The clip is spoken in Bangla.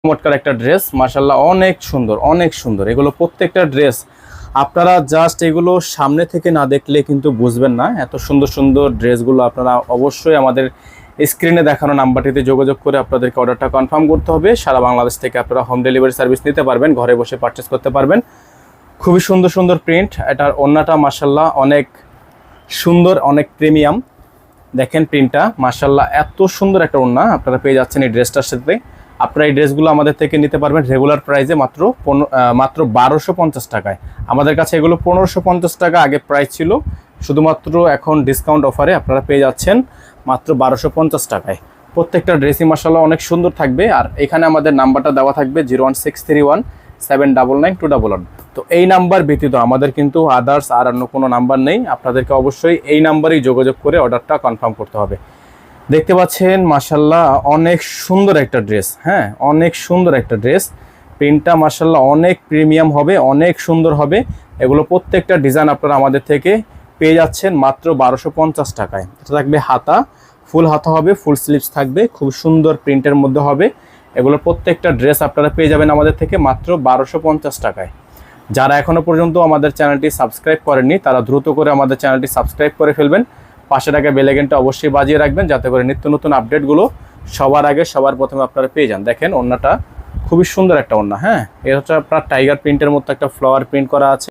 চমৎকার একটা ড্রেস, মাশাআল্লাহ অনেক সুন্দর, অনেক সুন্দর। এগুলো প্রত্যেকটা ড্রেস আপনারা জাস্ট এগুলো সামনে থেকে না দেখলে কিন্তু বুঝবেন না। এত সুন্দর সুন্দর ড্রেসগুলো আপনারা অবশ্যই আমাদের স্ক্রিনে দেখানো নাম্বারটিতে যোগাযোগ করে আপনাদেরকে অর্ডারটা কনফার্ম করতে হবে। সারা বাংলাদেশ থেকে আপনারা হোম ডেলিভারি সার্ভিস নিতে পারবেন, ঘরে বসে পারচেস করতে পারবেন। খুবই সুন্দর সুন্দর প্রিন্ট। এটার ওড়নাটা মাশাআল্লাহ অনেক সুন্দর, অনেক প্রিমিয়াম। দেখেন প্রিন্টটা মাশাআল্লাহ এত সুন্দর একটা ওড়না আপনারা পেয়ে যাচ্ছেন এই ড্রেসটার সাথে। আপনারা এই ড্রেসগুলো আমাদের থেকে নিতে পারবেন রেগুলার প্রাইসে মাত্র 1250 টাকায়। আমাদের কাছে এগুলো 1550 টাকা আগে প্রাইস ছিল, শুধুমাত্র এখন ডিসকাউন্ট অফারে আপনারা পেয়ে যাচ্ছেন মাত্র 1250 টাকায়। প্রত্যেকটা ড্রেসই মাশাআল্লাহ অনেক সুন্দর থাকবে। আর এখানে আমাদের নাম্বারটা দেওয়া থাকবে 01631799211। তো এই নাম্বার ব্যতীত আমাদের কিন্তু আদার্স আর অন্য কোনো নাম্বার নেই। আপনাদেরকে অবশ্যই এই নাম্বারেই যোগাযোগ করে অর্ডারটা কনফার্ম করতে হবে। দেখতে পাচ্ছেন মাশাআল্লাহ অনেক সুন্দর একটা ড্রেস, হ্যাঁ অনেক সুন্দর একটা ড্রেস। প্রিন্টটা মাশাআল্লাহ অনেক প্রিমিয়াম হবে, অনেক সুন্দর হবে। এগুলো প্রত্যেকটা ডিজাইন আপনারা আমাদের থেকে পেয়ে যাচ্ছেন মাত্র 1250 টাকায়। এটা থাকবে হাতা, ফুল হাতা হবে, ফুল স্লিভস থাকবে, খুব সুন্দর প্রিন্টের মধ্যে হবে। এগুলো প্রত্যেকটা ড্রেস আপনারা পেয়ে যাবেন আমাদের থেকে মাত্র 1250 টাকায়। যারা এখনও পর্যন্ত আমাদের চ্যানেলটি সাবস্ক্রাইব করেননি তারা দ্রুত করে আমাদের চ্যানেলটি সাবস্ক্রাইব করে ফেলবেন। পাশে থাকা বেল আইকনটা অবশ্যই বাজিয়ে রাখবেন যাতে করে নিত্য নতুন আপডেটগুলো সবার আগে সবার প্রথমে আপনারা পেয়ে যান। দেখেন ওড়নাটা খুবই সুন্দর একটা ওড়না, হ্যাঁ এটা আপনার টাইগার প্রিন্টের মতো একটা ফ্লাওয়ার প্রিন্ট করা আছে।